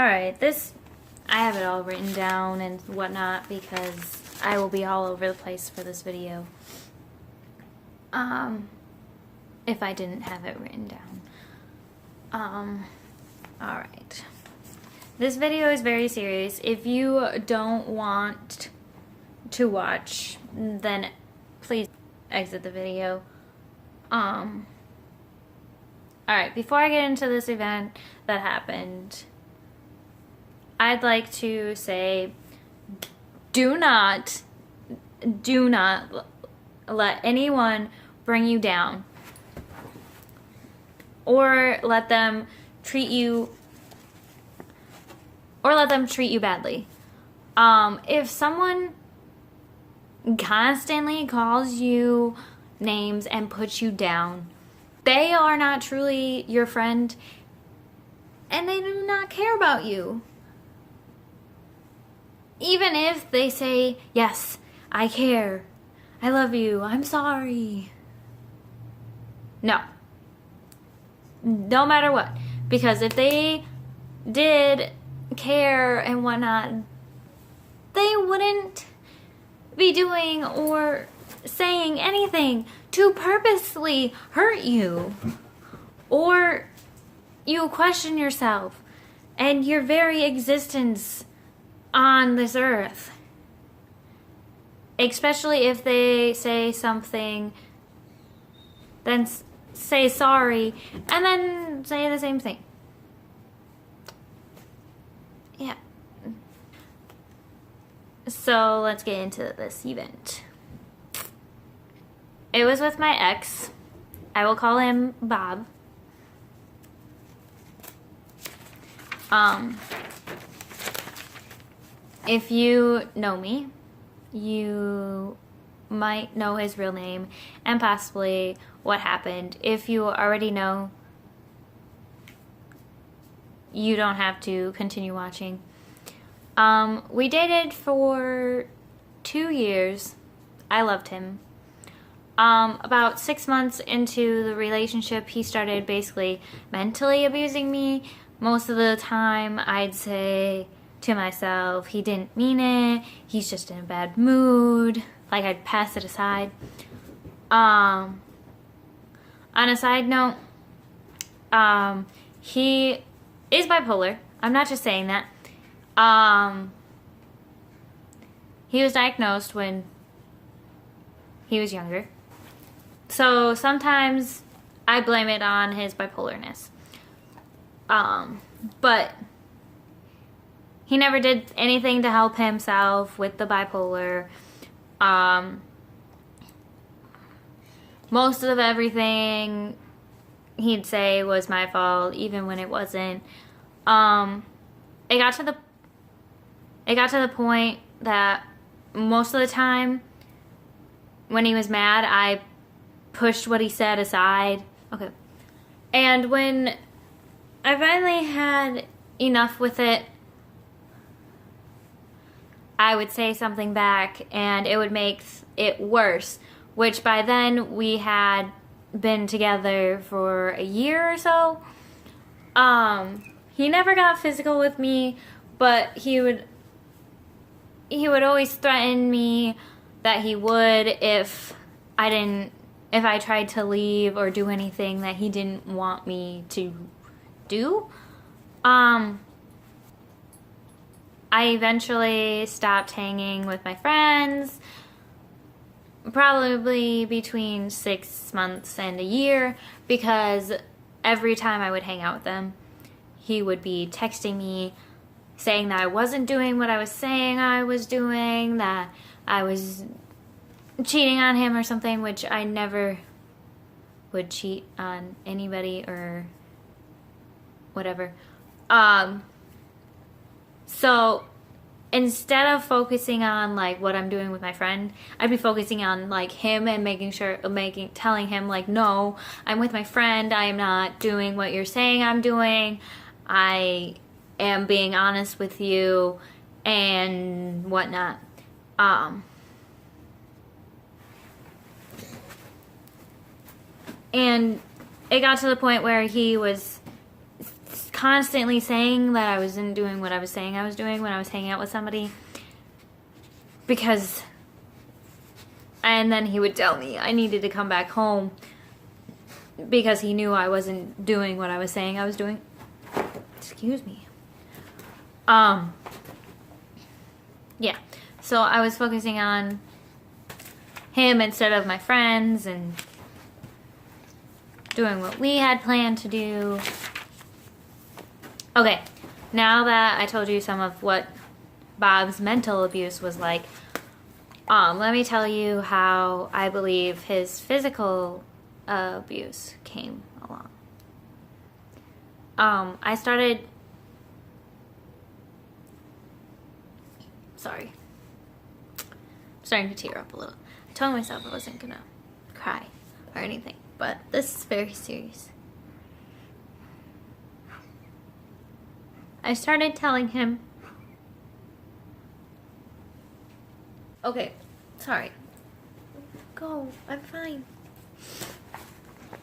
Alright, I have it all written down and whatnot because I will be all over the place for this video. If I didn't have it written down. Alright. This video is very serious. If you don't want to watch, then please exit the video. Alright, before I get into this event that happened, I'd like to say, do not let anyone bring you down or let them treat you badly. If someone constantly calls you names and puts you down, they are not truly your friend and they do not care about you. Even if they say, yes, I care, I love you, I'm sorry. No. No matter what. Because if they did care and whatnot, they wouldn't be doing or saying anything to purposely hurt you. Or you question yourself and your very existence on this earth. Especially if they say something, then say sorry, and then say the same thing. Yeah. So let's get into this event. It was with my ex. I will call him Bob. If you know me, you might know his real name and possibly what happened. If you already know, you don't have to continue watching. We dated for 2 years. I loved him. About 6 months into the relationship, he started basically mentally abusing me. Most of the time, I'd say to myself, he didn't mean it, he's just in a bad mood. Like, I'd pass it aside. On a side note, he is bipolar. I'm not just saying that. He was diagnosed when he was younger. So sometimes I blame it on his bipolarness. But he never did anything to help himself with the bipolar. Most of everything he'd say was my fault, even when it wasn't. It got to the point that most of the time when he was mad, I pushed what he said aside. Okay. And when I finally had enough with it, I would say something back and it would make it worse, which by then we had been together for a year or so. He never got physical with me, but he would always threaten me that he would if I tried to leave or do anything that he didn't want me to do. I eventually stopped hanging with my friends, probably between 6 months and a year, because every time I would hang out with them, he would be texting me saying that I wasn't doing what I was saying I was doing, that I was cheating on him or something, which I never would cheat on anybody or whatever. So instead of focusing on like what I'm doing with my friend, I'd be focusing on like him and telling him like, no, I'm with my friend. I am not doing what you're saying I'm doing. I am being honest with you and whatnot. And it got to the point where he was constantly saying that I wasn't doing what I was saying I was doing when I was hanging out with somebody. And then he would tell me I needed to come back home because he knew I wasn't doing what I was saying I was doing. Excuse me. Yeah. So I was focusing on him instead of my friends and doing what we had planned to do. Okay, now that I told you some of what Bob's mental abuse was like, let me tell you how I believe his physical abuse came along. I started... Sorry. I'm starting to tear up a little. I told myself I wasn't gonna cry or anything, but this is very serious. I started telling him... Okay, sorry. Go, I'm fine.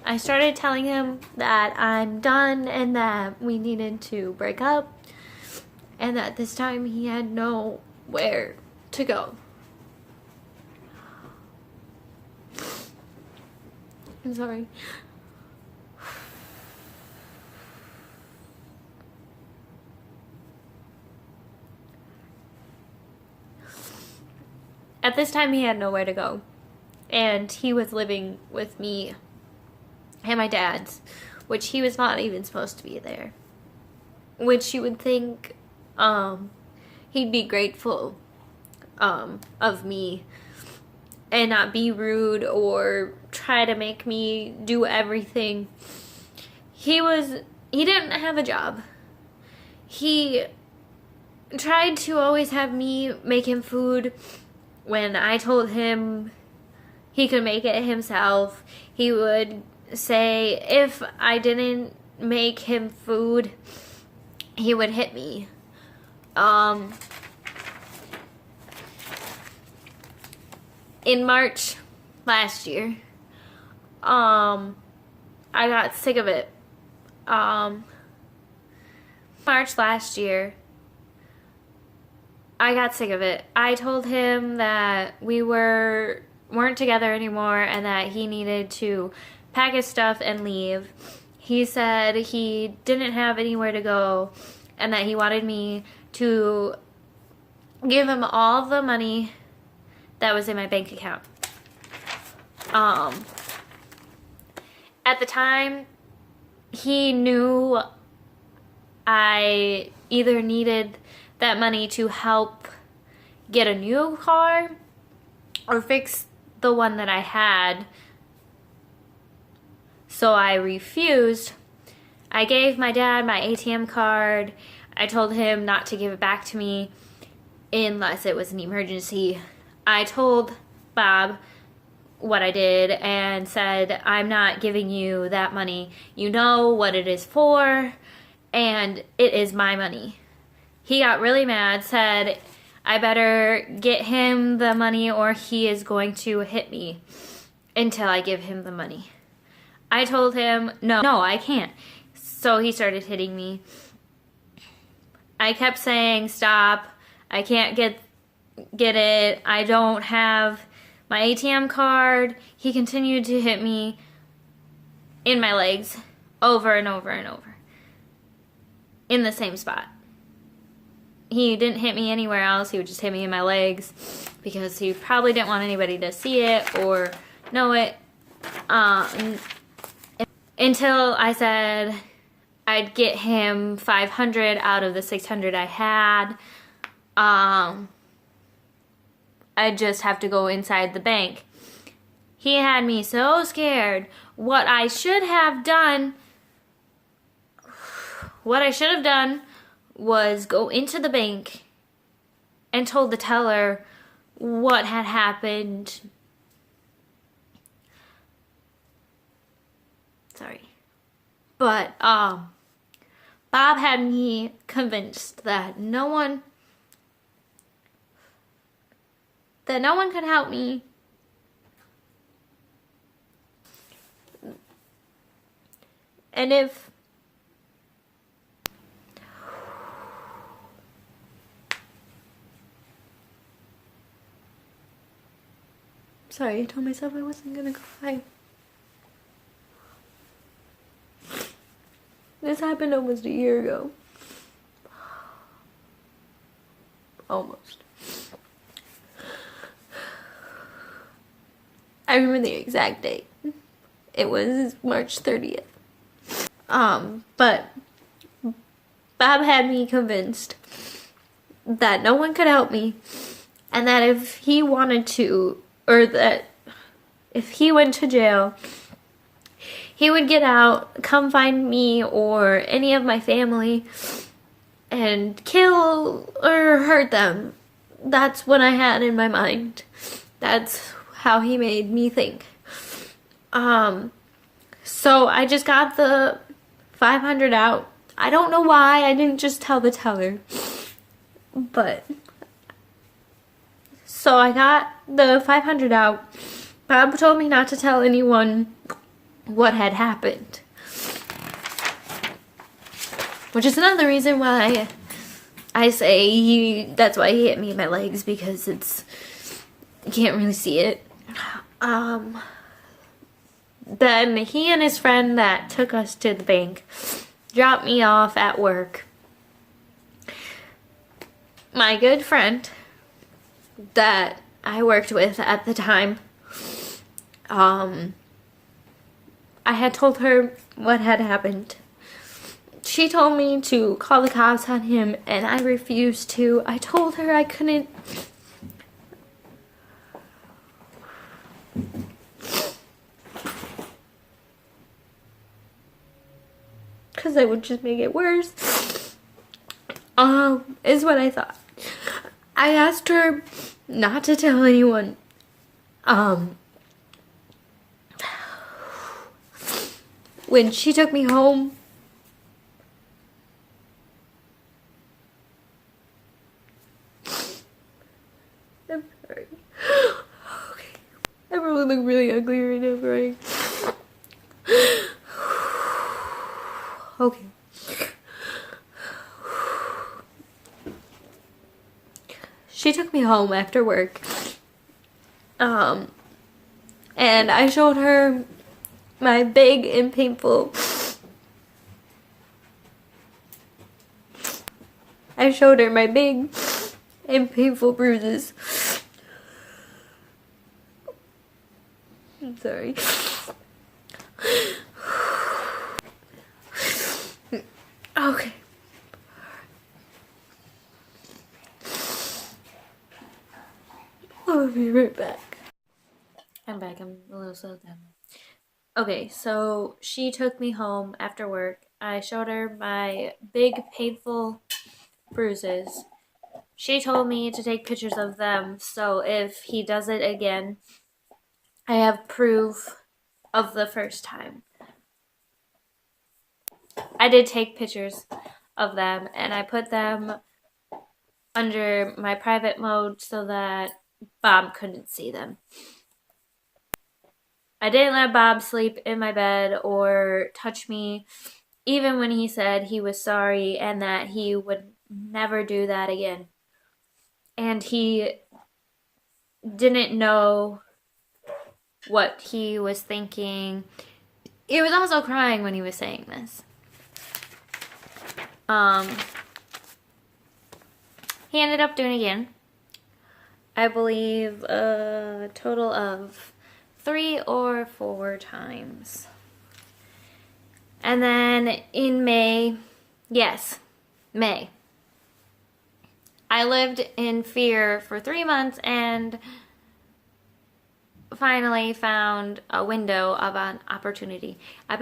I started telling him that I'm done and that we needed to break up and that this time he had nowhere to go. I'm sorry. At this time, he had nowhere to go, and he was living with me and my dad's, which he was not even supposed to be there, which you would think he'd be grateful of me and not be rude or try to make me do everything. He didn't have a job. He tried to always have me make him food. When I told him he could make it himself, he would say if I didn't make him food, he would hit me. In March last year, I got sick of it. March last year, I got sick of it. I told him that we weren't together anymore and that he needed to pack his stuff and leave. He said he didn't have anywhere to go and that he wanted me to give him all the money that was in my bank account. At the time, he knew I either needed that money to help get a new car or fix the one that I had. So I refused. I gave my dad my ATM card. I told him not to give it back to me unless it was an emergency. I told Bob what I did and said, I'm not giving you that money. You know what it is for, and it is my money. He got really mad, said I better get him the money or he is going to hit me until I give him the money. I told him, no, I can't. So he started hitting me. I kept saying, stop, I can't get it, I don't have my ATM card. He continued to hit me in my legs over and over and over in the same spot. He didn't hit me anywhere else. He would just hit me in my legs because he probably didn't want anybody to see it or know it. Until I said I'd get him $500 out of the $600 I had. I'd just have to go inside the bank. He had me so scared. What I should have done was go into the bank and told the teller what had happened. Sorry. But Bob had me convinced that no one could help me. And if Sorry, I told myself I wasn't gonna cry. This happened almost a year ago. Almost. I remember the exact date. It was March 30th. But Bob had me convinced that no one could help me, and that if he wanted to, or that if he went to jail, he would get out, come find me or any of my family, and kill or hurt them. That's what I had in my mind. That's how he made me think. So I just got the 500 out. I don't know why I didn't just tell the teller. But so I got the 500 out. Bob told me not to tell anyone what had happened. Which is another reason why I say that's why he hit me in my legs, because you can't really see it. Then he and his friend that took us to the bank dropped me off at work. My good friend that I worked with at the time, I had told her what had happened. She told me to call the cops on him, and I refused to. I told her I couldn't. Because I would just make it worse. Is what I thought. I asked her not to tell anyone. When she took me home, I'm sorry. Okay. I probably look really ugly right now, right? Okay. She took me home after work. And I showed her my big and painful. I showed her my big and painful bruises. I'm sorry. Okay. I'll be right back. I'm back. I'm a little slowed down. Okay, so she took me home after work. I showed her my big, painful bruises. She told me to take pictures of them, so if he does it again, I have proof of the first time. I did take pictures of them, and I put them under my private mode so that Bob couldn't see them. I didn't let Bob sleep in my bed or touch me, even when he said he was sorry and that he would never do that again. And he didn't know what he was thinking. He was also crying when he was saying this. He ended up doing it again. I believe a total of 3 or 4 times. And then in May, yes, May, I lived in fear for 3 months and finally found a window of an opportunity. I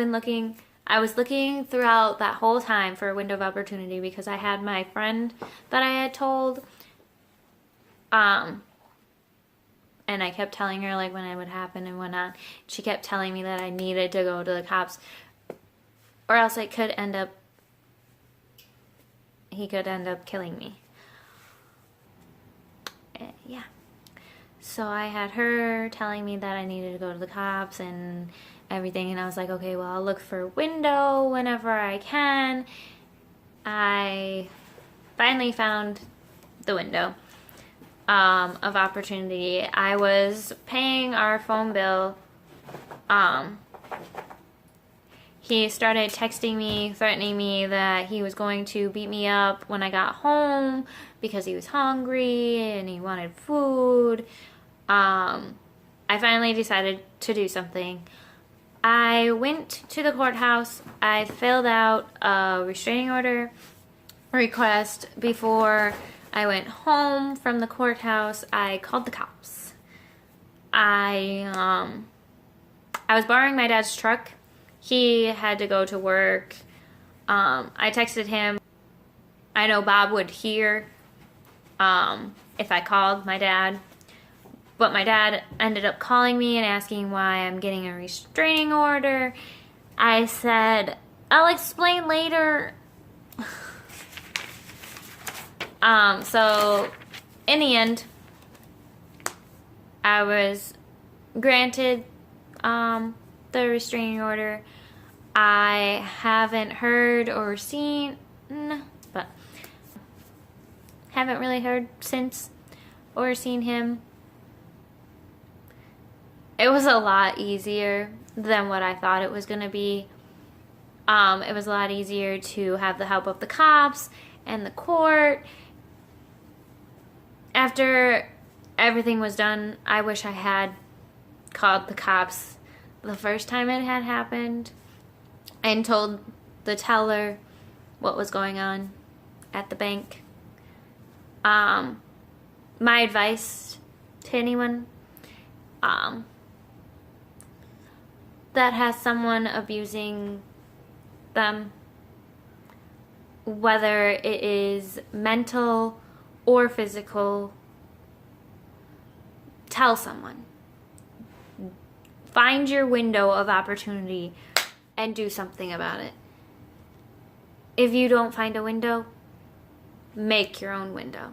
was looking throughout that whole time for a window of opportunity because I had my friend that I had told, and I kept telling her like when it would happen and whatnot. She kept telling me that I needed to go to the cops, or else he could end up killing me. Yeah. So I had her telling me that I needed to go to the cops and everything, and I was like, okay, well, I'll look for a window whenever I can. I finally found the window. of opportunity. I was paying our phone bill. He started texting me, threatening me that he was going to beat me up when I got home because he was hungry and he wanted food. I finally decided to do something. I went to the courthouse. I filled out a restraining order request. Before I went home from the courthouse, I called the cops. I was borrowing my dad's truck. He had to go to work. I texted him. I know Bob would hear if I called my dad. But my dad ended up calling me and asking why I'm getting a restraining order. I said, I'll explain later. So in the end, I was granted the restraining order. I haven't heard or seen, but haven't really heard since or seen him. It was a lot easier than what I thought it was going to be. It was a lot easier to have the help of the cops and the court. After everything was done, I wish I had called the cops the first time it had happened and told the teller what was going on at the bank. My advice to anyone that has someone abusing them, whether it is mental or physical, tell someone. Find your window of opportunity and do something about it. If you don't find a window, make your own window.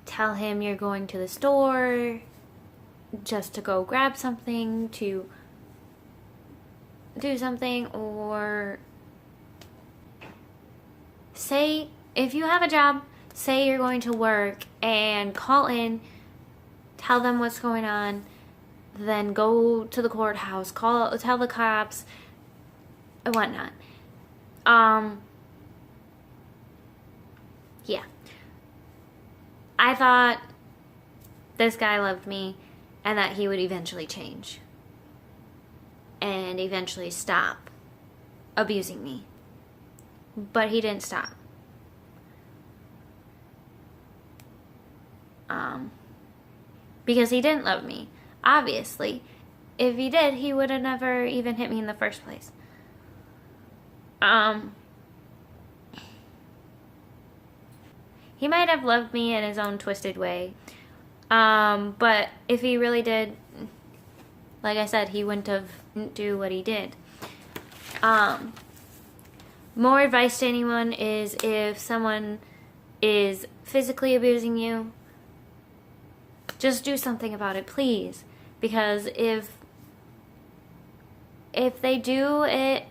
Tell him you're going to the store just to go grab something, to do something, or say, if you have a job, say you're going to work and call in, tell them what's going on, then go to the courthouse, tell the cops, and whatnot. Yeah. I thought this guy loved me and that he would eventually change and eventually stop abusing me. But he didn't stop. Because he didn't love me, obviously. If he did, he would have never even hit me in the first place. He might have loved me in his own twisted way. But if he really did, like I said, he wouldn't do what he did. More advice to anyone is, if someone is physically abusing you, just do something about it, please. Because if they do it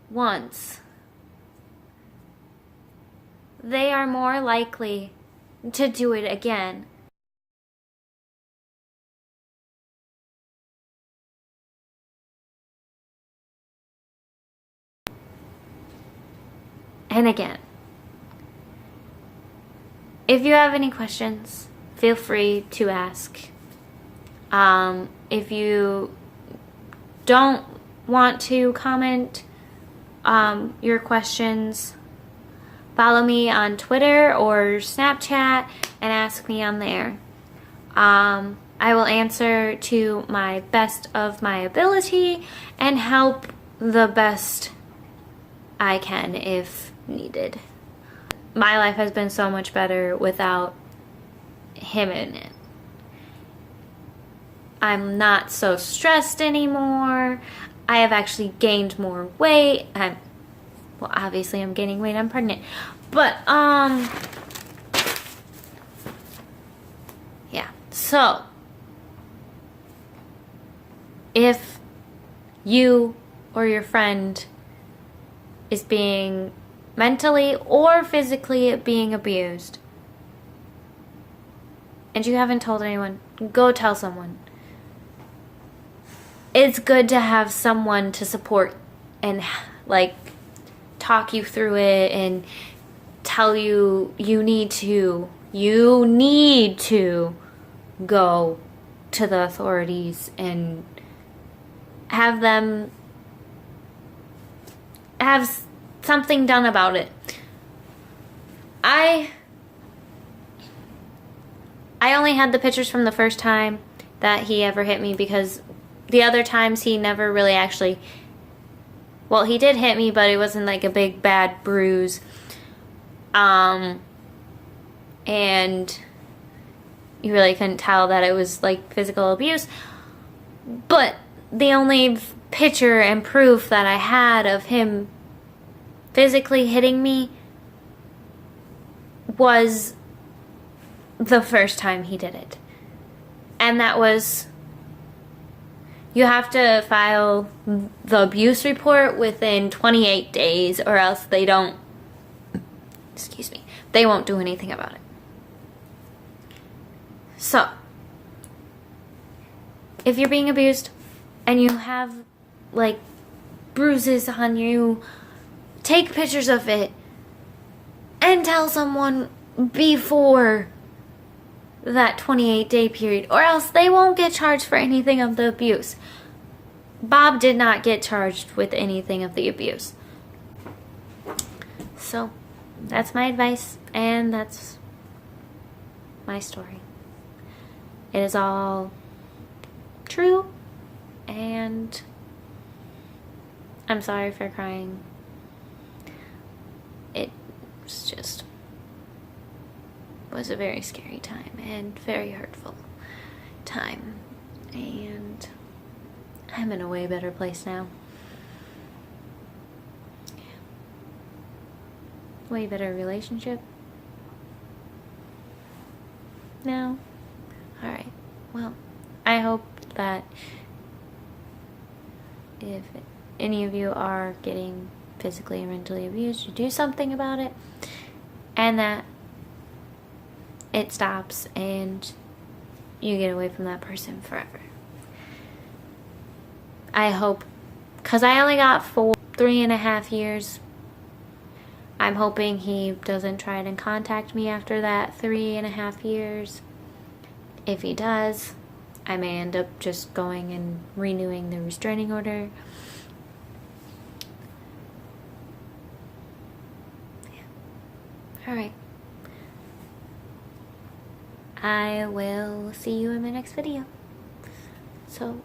once, they are more likely to do it again. And again. If you have any questions, feel free to ask. If you don't want to comment your questions, follow me on Twitter or Snapchat and ask me on there. I will answer to my best of my ability and help the best I can if needed. My life has been so much better without him in it. I'm not so stressed anymore. I have actually gained more weight. Well, obviously I'm gaining weight. I'm pregnant. But, yeah. So, if you or your friend is being mentally or physically being abused, and you haven't told anyone, go tell someone. It's good to have someone to support and like talk you through it and tell you you need to go to the authorities and have them have something done about it. I only had the pictures from the first time that he ever hit me, because the other times he never really actually, well, he did hit me, but it wasn't like a big bad bruise. And you really couldn't tell that it was like physical abuse. But the only picture and proof that I had of him physically hitting me was the first time he did it. And that was, you have to file the abuse report within 28 days or else they don't, they won't do anything about it. So, if you're being abused and you have like bruises on you, take pictures of it and tell someone before that 28-day period, or else they won't get charged for anything of the abuse. Bob did not get charged with anything of the abuse. So, that's my advice, and that's my story. It is all true, and I'm sorry for crying. It was a very scary time and very hurtful time, and I'm in a way better place now. Way better relationship now. Alright, well, I hope that if any of you are getting physically and mentally abused, you do something about it, and that it stops and you get away from that person forever. I hope, because I only got 3.5 years. I'm hoping he doesn't try to contact me after that 3.5 years. If he does, I may end up just going and renewing the restraining order. Yeah. Alright. I will see you in my next video. So,